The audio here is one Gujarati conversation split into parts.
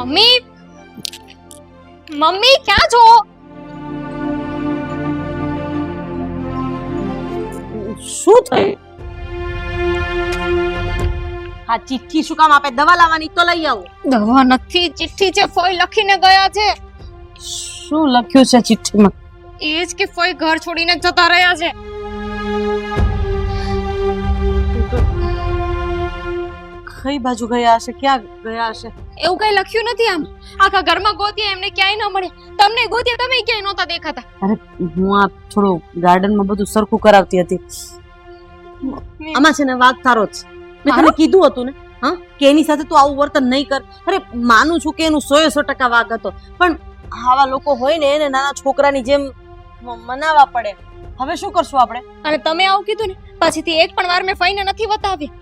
મમ્મી મમ્મી ક્યાં છો? શું થયું? આ ચિઠ્ઠી શું કામ આપે? દવા લાવવાની તો લઈ આવો. દવા નથી, ચિઠ્ઠી છે. ફોઈ લખીને ગયા છે. શું લખ્યું છે ચિઠ્ઠીમાં? એ જ કે ફોઈ ઘર છોડીને જતા રહ્યા છે. કઈ બાજુ ગયા હશે? ક્યાં ગયા હશે? એવું કઈ લખ્યું નથી આમ. આખા ઘરમાં ગોત્યા, એમને ક્યાંય ન મળે. તમને ગોત્યા, તમે ક્યાંય નહોતા દેખાતા. અરે હું આ થોડું ગાર્ડનમાં બધું સરખું કરાવતી હતી. આમાં છે ને વાઘ તારો જ. મેં તને કીધું હતું ને, હા, કે એની સાથે તું આવું વર્તન નહીં કર. અરે માનું છું કે એનું 100% વાઘ હતો, પણ આવા લોકો હોય ને એને નાના છોકરાની જેમ મનાવવા પડે. હવે શું કરશું આપણે? અને તમે આવું કીધું ને, પછીથી એક પણ વાર મેં ફઈને નથી બતાવી.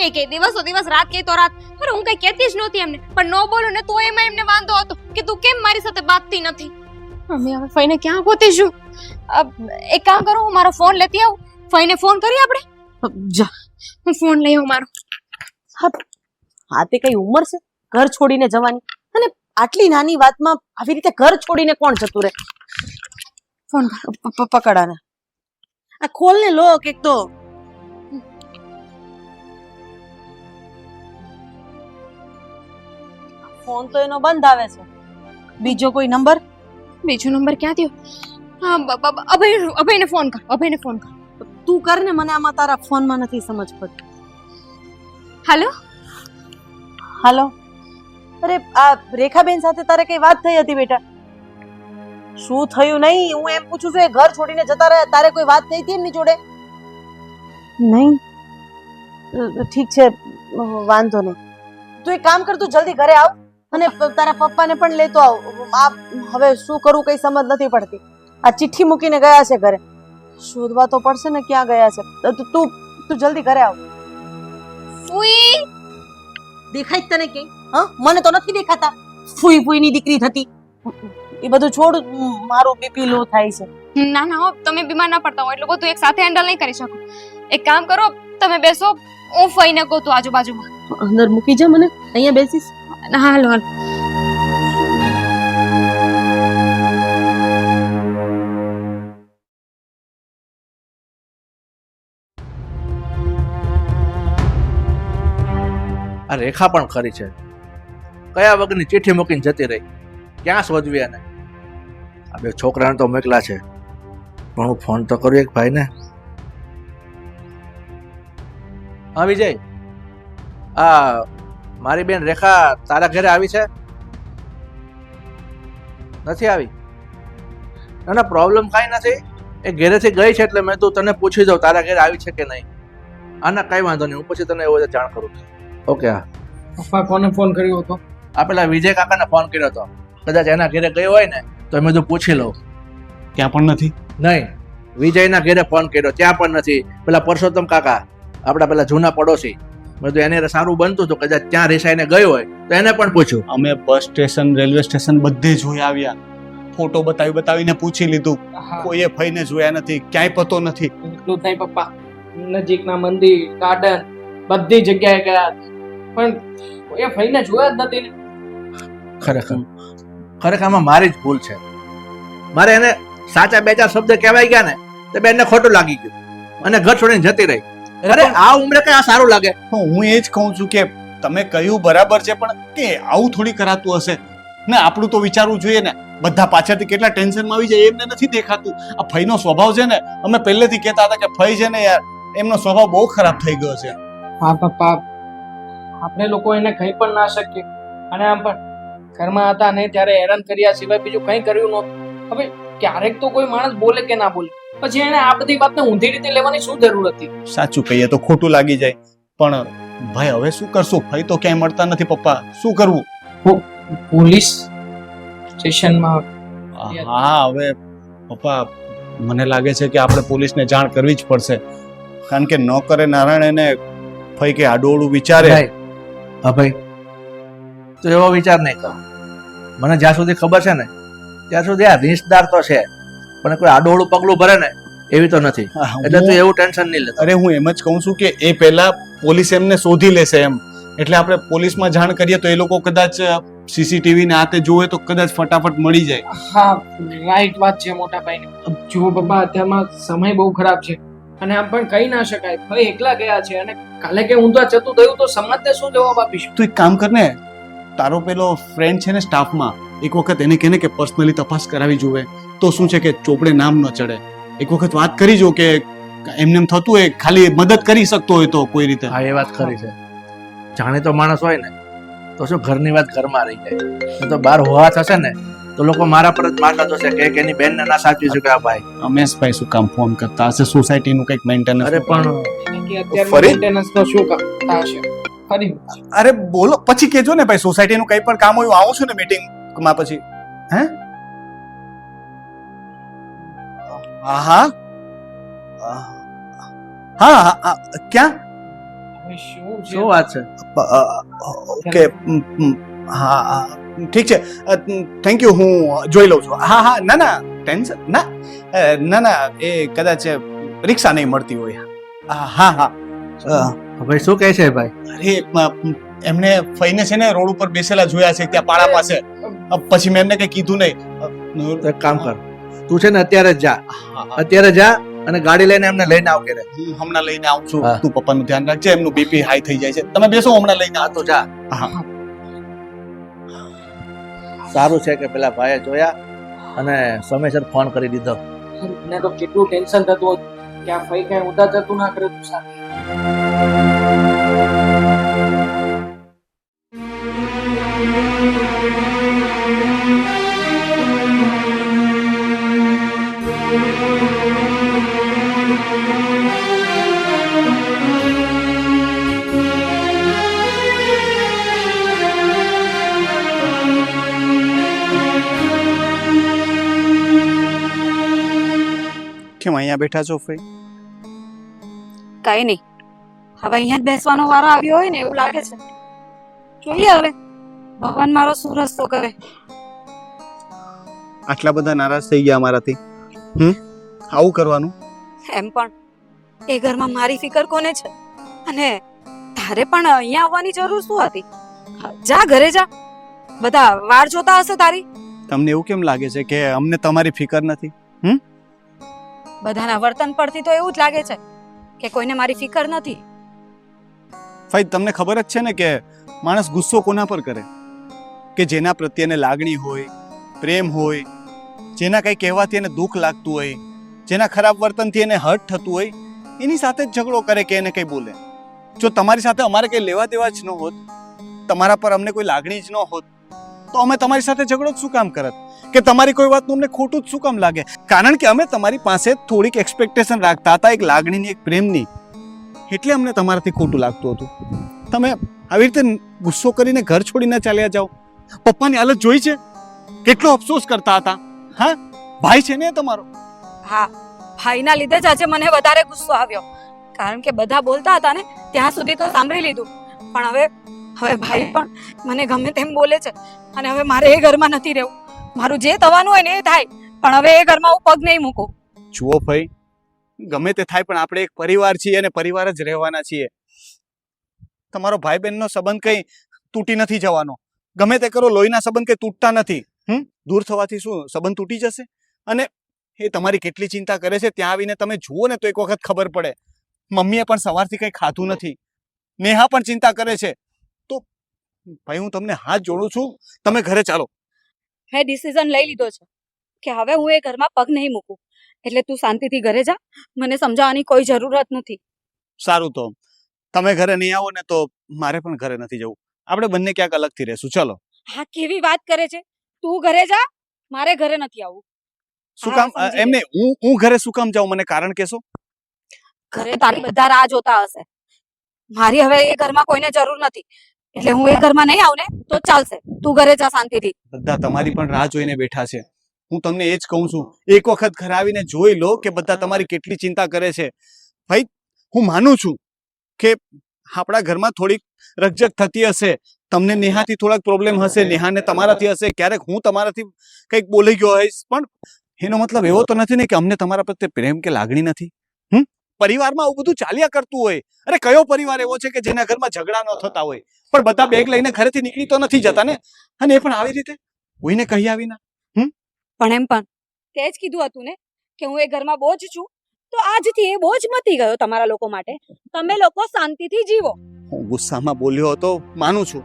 એક દિવસો દિવસ, રાત કે તો રાત. અરે હું કઈ કહેતી જ નહોતી એમને, પણ ન બોલું ને તો એમાં એમને વાંધો હતો કે તું કેમ મારી સાથે બાતતી નથી. અમે હવે ફઈને ક્યાં ગોતીશું? એક કામ કરો, હું મારો ફોન લેતી આવું. ફઈને ફોન કરીએ આપણે. જા, હું ફોન લઈ આવું મારો. હા, તે કઈ ઉંમર છે ઘર છોડીને જવાની? અને આટલી નાની વાતમાં આવી રીતે ઘર છોડીને કોણ જતું રહે? ફોન પકડાને આ ખોલને લોક. એક તો ફોન તો એનો બંધ આવે છે. બીજો કોઈ નંબર? બીજો નંબર ક્યાં થયો? હા, અભયને ફોન કર. અભયને ફોન કર. તું કર ને, મને આમાં તારા ફોનમાં નથી સમજ પડતી. હાલો હાલો. અરે આ રેખાબેન સાથે તારે કઈ વાત થઈ હતી બેટા? શું થયું? નહીં, હું એમ પૂછું છું, એ ઘર છોડીને જતા રહ્યા, તારે કોઈ વાત થઈ હતી એમની જોડે? નહીં. ઠીક છે, વાંધો નહીં. તું એક કામ કર, તું જલ્દી ઘરે આવ અને તારા પપ્પાને પણ લેતો આવ. આ હવે શું કરું કઈ સમજ નથી પડતી. આ ચિઠ્ઠી મૂકીને ગયા છે ઘરે. શોધવા તો પડશે ને ક્યાં ગયા છે. તું જલ્દી ઘરે આવ. ફૂઈ દેખાય તને કે? હા, મને તો નથી દેખાતા. ફૂઈ ફૂઈની દીકરી થતી. એ બધું છોડ, મારું બીપી લો થાય છે. ના ના હો, તમે બીમાર ના પડતા હો એટલે બધું એક સાથે હેન્ડલ નહીં કરી શકો. એક કામ કરો, તમે બેસો, હું ફઈને ગોતું આજુબાજુમાં. અંદર મૂકી જા મને, અહીંયા બેસીશ. હાલો હાલો. આ રેખા પણ ખરી છે. કયા વગરની ચિઠ્ઠી મૂકીને જતી રહી. ક્યાં શોધવી એને? આ બે છોકરાને તો મોકલા છે, પણ હું ફોન તો કરું એક ભાઈને. હા વિજય, આ મારી બેન રેખા તારા ઘરે આવી છે? નથી આવી? ના ના, પ્રોબ્લેમ કાંઈ નથી. એ ઘરેથી ગઈ છે એટલે મેં તું તને પૂછી દઉં તારા ઘરે આવી છે કે નહીં. ના કાંઈ વાંધો નહીં, હું પછી તને એવો જાણ કરું. ઓકે. હા પપ્પા કોને ફોન કર્યો હતો? આ પેલા વિજય કાકાને ફોન કર્યો હતો. કદાચ એના ઘરે ગયો હોય ને તો મેં તો પૂછી લઉં. ત્યાં પણ નથી? નહીં, વિજયના ઘરે ફોન કર્યો, ત્યાં પણ નથી. પેલા પરસોત્તમ કાકા, આપણા પેલા જૂના પડોશી, મેં તો એને સારું બનતું હતું, કદાચ ત્યાં રિસાઈને ગયો હોય તો એને પણ પૂછ્યું. અમે બસ સ્ટેશન, રેલવે સ્ટેશન બધે જોઈ આવ્યા. ફોટો બતાવીને પૂછી લીધું. કોઈએ ફઈને જોયા નથી, ક્યાંય પતો નથી. એટલું થાય પપ્પા, નજીકના મંદિર, ગાર્ડન, બધી જગ્યાએ ગયા, પણ એ ફઈને જોયા જ નથી ને. ખરેખર આમાં મારી જ ભૂલ છે. મારે એને સાચા બે ચાર શબ્દ કહેવાય ગયા ને તો બેનને ખોટું લાગી ગયું અને ઘર છોડીને જતી રહી. અરે આ ઉંમરે કઈ આ સારું લાગે? હું એ જ કહું છું કે તમે કહ્યું બરાબર છે, પણ કે આવું થોડી કરાતું હશે ને. આપણું તો વિચારવું જોઈએ ને. બધા પાછળથી કેટલા ટેન્શનમાં આવી જાય એમને નથી દેખાતું. આ ફઈનો સ્વભાવ છે ને, અમે પહેલેથી કહેતા હતા કે ફઈ છે ને યાર, એમનો સ્વભાવ બહુ ખરાબ થઈ ગયો છે. હા પપ્પા, આપણે લોકો એને કંઈ પણ ના શકીએ. અને આમ પણ ઘરમાં હતા ને ત્યારે હેરાન કર્યા સિવાય બીજું કંઈ કર્યું નહોતું. હવે ક્યારેક તો કોઈ માણસ બોલે કે ના બોલે, પછી એને આ બધી વાતને ઊંધી રીતે લેવાની શું જરૂર હતી? સાચું કહીએ તો ખોટું લાગી જાય, પણ ભાઈ હવે શું કરશું? ફઈ તો ક્યાંય મળતા નથી. પપ્પા શું કરવું? પોલીસ સ્ટેશનમાં? હા, હવે પપ્પા મને લાગે છે કે આપણે પોલીસને જાણ કરવી જ પડશે, કારણ કે ન કરે નારાયણ એને ફઈ કે આડોળું વિચારે. હા ભાઈ, તો એવો વિચાર નહીં કરો. મને જ્યાં સુધી ખબર છે ને ત્યાં સુધી આ રીંછદાર તો છે, પણ કોઈ આડોળું પગલું ભરે ને એવી તો નથી. એટલે તું એવું ટેન્શન નહીં લેતો. અરે હું એમ જ કહું છું કે એ પહેલા પોલીસ એમને શોધી લેશે એમ, એટલે આપણે પોલીસમાં જાણ કરીએ તો એ લોકો કદાચ સીસીટીવી ને આતે જોવે તો કદાચ ફટાફટ મળી જાય. હા રાઈટ વાત છે મોટા ભાઈ જુઓ પપ્પા અત્યારમાં સમય બહુ ખરાબ છે અને આમ પણ કહી ના શકાય ભાઈ એકલા ગયા છે અને કાલે કે ઊંધા જતું થયું તો સમાજને શું જવાબ આપીશું? તું એક કામ કર ને, તારો પેલો ફ્રેન્ડ છે ને સ્ટાફમાં, એક વખત એને કહે ને કે પર્સનલી તપાસ કરાવી જોવે તો શું છે કે ચોપડે નામ ન ચડે. એક વખત વાત કરી જો કે એમને એમ થતું હોય ખાલી મદદ કરી શકતો હોય તો કોઈ રીતે. હા, એ વાત ખરી છે. જાણીતો માણસ હોય ને તો શું ઘરની વાત ઘરમાં રહી જાય. નહીં તો બહાર હોવા થશે ને તો લોકો મારા પર જ મારતા થશે કે એની બેનને ના સાચવી શકે આ ભાઈ. રમેશભાઈ શું કામ ફોન કરતા હશે? સોસાયટીનું કંઈક મેન્ટેનન્સ. અરે પણ કે અત્યારે ફરી? મેન્ટેનન્સનો શું કરતા હશે ફરી અરે બોલો, પછી કેજો ને ભાઈ, સોસાયટીનું કંઈ પણ કામ હોય હું આવું છું ને મીટિંગમાં પછી. હે? હા હા હા હા, ક્યાં? હવે શું છે શું વાત છે? ઓકે, હા હા, ઠીક છે, થેન્ક યુ, હું જોઈ લઉં છું. હા હા, ના ના ટેન્શન ના, ના ના, એ કદાચ રિક્ષા નહીં મળતી હોય. હા હા, ભાઈ શું કહે છે ભાઈ? અરે એમને ફઈને છે ને રોડ ઉપર બેસેલા જોયા છે ત્યાં પાડા પાસે. પછી મેં એમને કઈ કીધું નહીં. તો એક કામ કર, તું છે ને અત્યારે જ જા, અત્યારે જા અને ગાડી લઈને એમને લઈને આવ કે રે. હું હમણાં લઈને આવું છું. હા. તું પપ્પાનું ધ્યાન રાખજે, એમનું બીપી હાઈ થઈ જાય છે. તમે બેસો, હમણાં લઈને હા તો જા. હા. સારું છે કે પેલા ભાઈએ જોયા અને સમયસર ફોન કરી દીધો. મને તો કેટલું ટેન્શન થતું હતું કે આ ફઈ કઈ ઊંધા જતું ના કરે તું સાથે કેમ અહીંયા બેઠા છો ફઈ? કઈ નહીં, હવે અહીંયા જ બેસવાનો વારો આવ્યો હોય ને એવું લાગે છે. જોઈએ હવે ભગવાન મારો શું રસ્તો કરે. આટલા બધા નારાજ થઈ ગયા અમારાથી? આવું કરવાનું? એમ પણ એ ઘરમાં મારી ફિકર કોને છે? અને તારે પણ અહીંયા આવવાની જરૂર શું હતી? જા ઘરે જા, બધા વાર જોતા હશે તારી. તમને એવું કેમ લાગે છે કે અમને તમારી ફિકર નથી? બધાના વર્તન પરથી તો એવું જ લાગે છે કે કોઈને મારી ફિકર નથી. ફઈ તમને ખબર જ છે ને કે માણસ ગુસ્સો કોના પર કરે? કે જેના પ્રત્યેને લાગણી હોય, પ્રેમ હોય, જેના કંઈ કહેવાથી એને દુઃખ લાગતું હોય, જેના ખરાબ વર્તનથી એને હર્ટ થતું હોય, એની સાથે જ ઝઘડો કરે કે એને કંઈ બોલે. જો તમારી સાથે અમારે કંઈ લેવા દેવા જ ન હોત, તમારા પર અમને કોઈ લાગણી જ ન હોત, તો અમે તમારી સાથે ઝઘડો જ શું કામ કરત? કે તમારી કોઈ વાતનું અમને ખોટું જ શું કામ લાગે? કારણ કે અમે તમારી પાસે થોડીક એક્સપેક્ટેશન રાખતા હતા, એક લાગણીની, એક પ્રેમની. એટલે અમને તમારાથી ખોટું લાગતું હતું. તમે આવી રીતે ગુસ્સો કરીને ઘર છોડીને ચાલ્યા જાઓ. પપ્પાની હાલત જોઈ છે, કેટલો અફસોસ કરતા હતા. હા, ભાઈ છે ને તમારો. હા, ભાઈના લીધે જ આજે મને વધારે ગુસ્સો આવ્યો, કારણ કે બધા બોલતા હતા ને ત્યાં સુધી તો સાંભળી લીધું, પણ હવે ભાઈ પણ મને ગમે તેમ બોલે છે અને હવે મારે એ ઘરમાં નથી રહેવું. મારું જે થવાનું હોય ને એ થાય, પણ હવે એ ઘરમાં હું પગ નહીં મૂકું. જુઓ ભાઈ, ગમે તે થાય પણ આપણે એક પરિવાર છીએ અને પરિવાર જ રહેવાના છીએ. તમારો ભાઈ બહેનનો સંબંધ કઈ તૂટી નથી જવાનો. ગમે તે કરો, લોહીના સંબંધ કઈ તૂટતા નથી. દૂર થવાથી શું સંબંધ તૂટી જશે? અને એ તમારી કેટલી ચિંતા કરે છે ત્યાં આવીને તમે જુઓ ને તો એક વખત ખબર પડે. મમ્મીએ પણ સવારથી કંઈ ખાધું નથી, નેહા પણ ચિંતા કરે છે. તો ભાઈ હું તમને હાથ જોડું છું, તમે ઘરે ચાલો. મેં ડિસિઝન લઈ લીધો છે કે હવે હું એ ઘરમાં પગ નહીં મૂકું, એટલે તું શાંતિથી ઘરે જા, મને સમજાવવાની કોઈ જરૂરત નથી. સારું, તો તમે ઘરે નહીં આવો ને તો મારે પણ ઘરે નથી જવું. આપણે બંને ક્યાંક અલગથી રહેશું. ચલો. હા, કેવી વાત કરે છે તું? ઘરે જા, મારે ઘરે નથી આવવું. શું હા, કામ? સમજી એમને હું ઘરે શું કામ જાઉં? મને કારણ કહેશો? ઘરે તારી બધા રાહ જોતા હશે. મારી હવે એ ઘરમાં કોઈને જરૂર નથી, એટલે હું એ ઘરમાં નહીં આવું ને તો ચાલશે. તું ઘરે જા શાંતિથી. બધા તમારી પણ રાહ જોઈને બેઠા છે. હું તમને એ જ કહું છું, એક વખત ઘરે આવીને જોઈ લો કે બધા તમારી કેટલી ચિંતા કરે છે. ભાઈ હું માનું છું કે આપણા ઘરમાં થોડીક રકઝક થતી હશે, તમને નેહાથી થોડાક પ્રોબ્લેમ હશે, નેહાને તમારાથી હશે, ક્યારેક હું તમારાથી કંઈક બોલી ગયો હોઈશ, પણ એનો મતલબ એવો તો નથી ને કે અમને તમારા પ્રત્યે પ્રેમ કે લાગણી નથી. પરિવારમાં આવું બધું ચાલ્યા કરતું હોય. અરે કયો પરિવાર એવો છે કે જેના ઘરમાં ઝઘડા ન થતા હોય, પણ બધા બેગ લઈને ઘરેથી નીકળી તો નથી જતા ને. અને એ પણ આવી રીતે કોઈને કહી આવી ના. પણ એમ પણ તે જ કીધું હતું ને કે હું એ ઘરમાં બોજ છું, તો આજથી એ બોજ મતી ગયો તમારા લોકો માટે. તમે લોકો શાંતિથી જીવો. હું ગુસ્સામાં બોલ્યો હતો, માનું છું.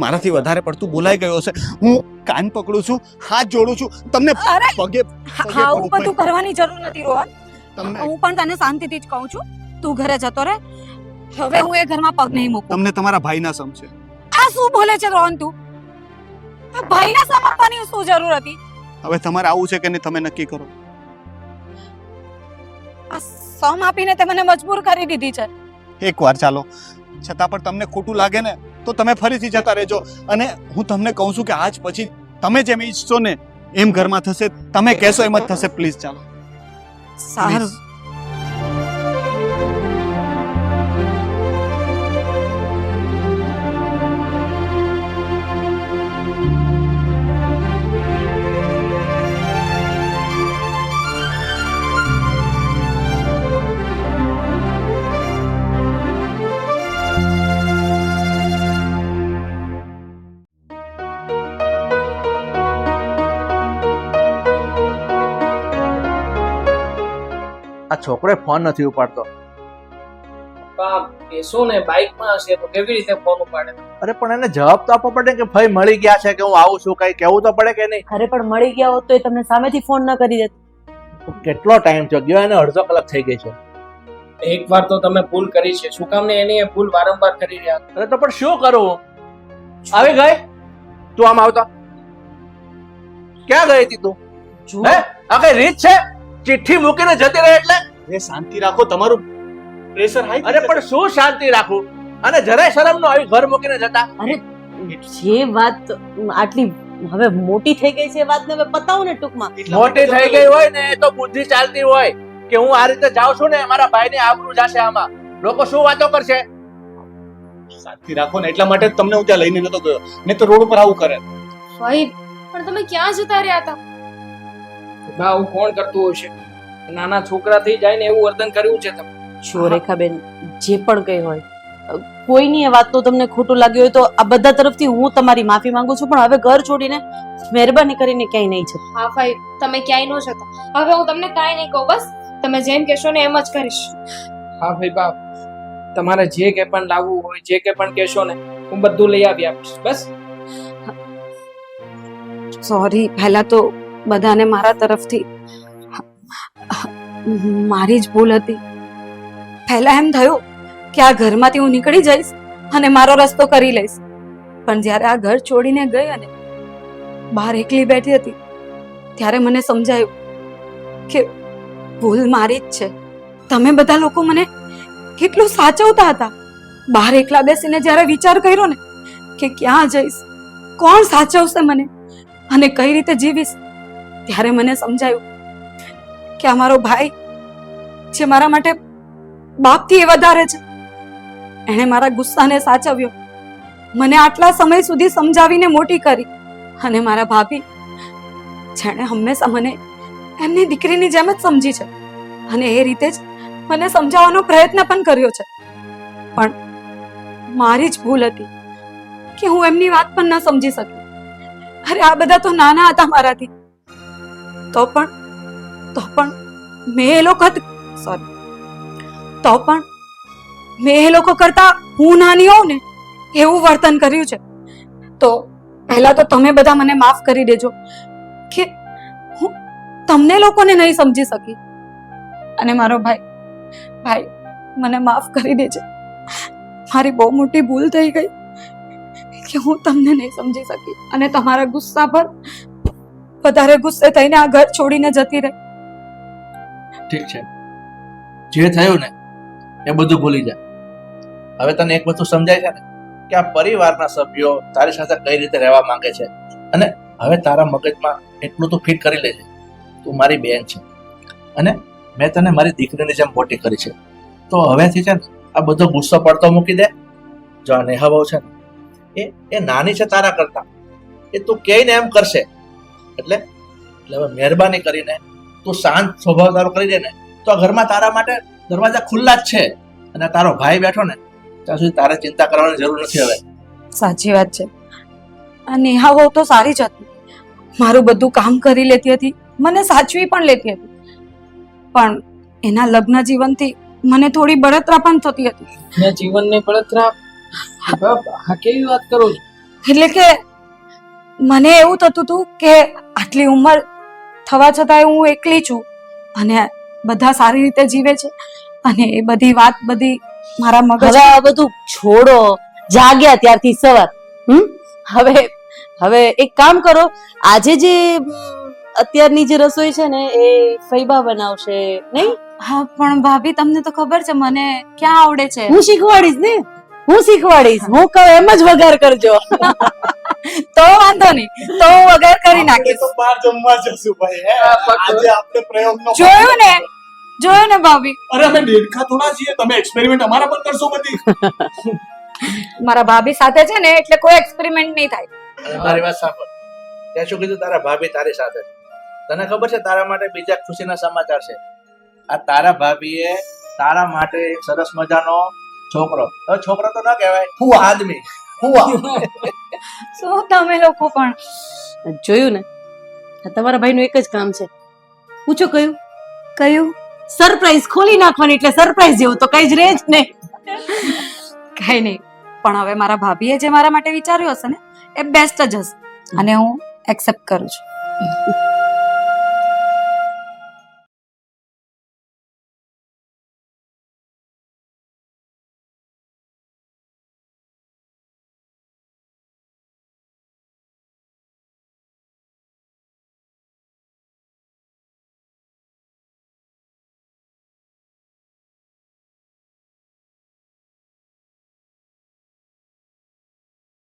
મારાથી વધારે પડતું બોલાઈ ગયો છે. હું કાન પકડું છું, હાથ જોડું છું, તમને અરે પગે હા, આવું બધું કરવાની જરૂર નથી રોહન. તમને હું પણ તને શાંતિથી જ કહું છું, તું ઘરે જતો રહે. હવે હું એ ઘરમાં પગ નહીં મૂકું. તમને તમારા ભાઈના સમશે. આ શું બોલે છે રોહન તું? આ ભાઈને સમજવાની શું જરૂર હતી? હવે તમારે આવું છે કે નહીં તમે નક્કી કરો. આ સમ આપીને તે મને મજબૂર કરી દીધી છે. એકવાર ચાલો, છતાં પણ તમને ખોટું લાગે ને તો તમે ફરીથી જતા રહેજો. અને હું તમને કહું છું કે આજ પછી તમે જેમ ઈચ્છશો ને એમ ઘરમાં થશે. તમે કહેશો એમ જ થશે. પ્લીઝ ચાલો. સારું. આ છોકરો ફોન નથી ઉપાડતો. પપ્પા બેસો ને, બાઇકમાં હશે તો કેવી રીતે ફોન ઉપાડે? અરે પણ એને જવાબ તો આપવો પડે કે ભાઈ મળી ગયા છે, કે હું આવું છું, કઈ કહેવું તો પડે કે નહીં? અરે પણ મળી ગયા હોત તો એ તમને સામેથી ફોન ન કરી દેત. કેટલો ટાઈમ થયો ગયો, એને અડધો કલાક થઈ ગઈ છે. એકવાર તો તમે ભૂલ કરી છે, શું કામ ને એની એ ભૂલ વારંવાર કરી રહ્યા? અરે તો પણ શું કરું? આવી ગઈ તું? આમ આવતો ક્યાં ગઈ હતી તું? હે, આ કઈ રીત છે? ચિઠ્ઠી મૂકીને જતી રહે એટલે? એ શાંતિ રાખો, તમારું પ્રેશર હાઈ. અરે પણ શું શાંતિ રાખું? અને જરાય શરમ ન આવી ઘર મૂકીને જતા? અરે જે વાત આટલી હવે મોટી થઈ ગઈ છે એ વાતને હવે પતાવો ને ટૂંકમાં. મોટી થઈ ગઈ હોય ને તો બુદ્ધિ ચાલતી હોય કે હું આ રીતે જાઉં છું ને મારા ભાઈની આબરૂ જાશે. આમાં લોકો શું વાતો કરશે? શાંતિ રાખો ને, એટલા માટે જ તમને હું ત્યાં લઈને નતો ગયો, નહીં તો રોડ ઉપર આવું કરે. ભાઈ પણ તમે ક્યાં જતા રહ્યા હતા? બા આવું કોણ કરતું હશે? નાના છોકરા થઈ જાય ને એવું વર્તન કર્યું છે તમે. જો રેખાબેન, જે પણ કઈ હોય, કોઈની એ વાતનું તમને ખોટું લાગ્યું હોય તો આ બધા તરફથી હું તમારી માફી માંગુ છું, પણ હવે ઘર છોડીને મહેરબાની કરીને ક્યાંય નહીં જતા. હા ભાઈ, તમે ક્યાંય ન જતા. હવે હું તમને કાંઈ નહીં કહું, બસ તમે જેમ કહેશો ને એમ જ કરીશ. હા ભાઈ બાપ, તમારે જે કે પણ લાવવું હોય, જે કે પણ કહેશો ને હું બધું લઈ આવી આપીશ. બસ સોરી, પહેલા તો બધાને મારા તરફથી મારી જ ભૂલ હતી. પહેલા એમ થયું કે આ ઘરમાંથી હું નીકળી જઈશ અને મારો રસ્તો કરી લઈશ, પણ જ્યારે આ ઘર છોડીને ગઈ અને બહાર એકલી બેઠી હતી ત્યારે મને સમજાયું કે ભૂલ મારી જ છે. તમે બધા લોકો મને કેટલું સાચવતા હતા. બહાર એકલા બેસીને જ્યારે વિચાર કર્યો ને કે ક્યાં જઈશ, કોણ સાચવશે મને અને કઈ રીતે જીવીશ, ત્યારે મને સમજાયું કે આ મારો ભાઈ જે મારા માટે બાપથી એ વધારે છે. એણે મારા ગુસ્સાને સાચવ્યો, મને આટલા સમય સુધી સમજાવીને મોટી કરી, અને મારા ભાભી જેણે હંમેશા મને એમની દીકરીની જેમ જ સમજી છે અને એ રીતે જ મને સમજાવવાનો પ્રયત્ન પણ કર્યો છે. પણ મારી જ ભૂલ હતી કે હું એમની વાત પણ ન સમજી શકી. અરે આ બધા તો નાના હતા મારાથી, તો પણ મેં એ લોકો મેં એ લોકો કરતા હું નાની હોઉં ને એવું વર્તન કર્યું છે. તો પહેલા તો તમે બધા મને માફ કરી દેજો કે હું તમને લોકોને નહીં સમજી શકી. અને મારો ભાઈ મને માફ કરી દેજે. મારી બહુ મોટી ભૂલ થઈ ગઈ કે હું તમને નહીં સમજી શકી અને તમારા ગુસ્સા પર વધારે ગુસ્સે થઈને આ ઘર છોડીને જતી રહી. ઠીક છે, જે થયું ને એ બધું ભૂલી જા. હવે તને એક વસ્તુ સમજાય છે ને કે આ પરિવારના સભ્યો તારી સાથે કઈ રીતે રહેવા માંગે છે, અને હવે તારા મગજમાં એટલું તો ફિટ કરી લેજે. તું મારી બેન છે અને મેં તને મારી દીકરીની જેમ મોટી કરી છે, તો હવેથી છે ને આ બધો ગુસ્સો પડતો મૂકી દે. જો આ નેહા બહુ છે ને એ નાની છે તારા કરતા, એ તું કહે ને એમ કરશે. એટલે હવે મહેરબાની કરીને તું શાંત સ્વભાવ તારો કરી દે ને તો આ ઘરમાં તારા માટે દરવાજા ખુલ્લા જ છે અને તારો ભાઈ બેઠો ને ત્યાં સુધી તારે ચિંતા કરવાની જરૂર નથી હવે. સાચી વાત છે. આ નેહા વહુ તો સારી જ હતી, મારું બધું કામ કરી લેતી હતી, મને સાચવી પણ લેતી હતી, પણ એના લગ્ન જીવનથી મને થોડી બળતરા પણ થતી હતી. ને જીવનને બળતરા બાપ, આ કેવી વાત કરો છો? એટલે કે મને એવું થતું હતું કે આટલી ઉંમર થવા છતાંય હું એકલી છું અને બધા સારી રીતે જીવે છે, અને એ બધી વાત બધી મારા મગજ. હવે આ બધું છોડો, જાગ્યા ત્યારથી સવાર. હવે હવે એક કામ કરો, આજે જે અત્યારની જે રસોઈ છે ને એ ફૈબા બનાવશે નહીં? હા પણ ભાભી તમને તો ખબર છે મને ક્યાં આવડે છે. હું શીખવાડીશ ને, હું શીખવાડીશ. હું કહું એમ જ વઘાર કરજો. તો વાંધો નહીં, તો હું વગર કરી નાખીશ. તો બહાર જમવા જશું ભાઈ હે? આજે આપણે પ્રયોગનો જોયું ને ભાભી, અરે અમે દેડકા થોડા છીએ, તમે એક્સપેરિમેન્ટ અમારા પર કરશો બધી. મારા ભાભી સાથે છે ને એટલે કોઈ એક્સપેરિમેન્ટ નહીં થાય. અને મારી વાત સાંભળ, ત્યાં શું કીધું તારા ભાભી તારી સાથે છે. તને ખબર છે તારા માટે બીજા ખુશીના સમાચાર છે. આ તારા ભાભીએ તારા માટે એક સરસ મજાનો છોકરો, હવે છોકરો તો ના કહેવાય, હું આદમી, શું તમે લોકો પણ જોયું ને, આ તમારા ભાઈનું એક જ કામ છે. પૂછો કયું? કયું? સરપ્રાઈઝ ખોલી નાખવાની, એટલે સરપ્રાઈઝ જેવું તો કઈ જ રહે જ નહીં. કઈ નહીં, પણ હવે મારા ભાભીએ જે મારા માટે વિચાર્યું હશે ને એ બેસ્ટ જ હશે, અને હું એક્સેપ્ટ કરું છું.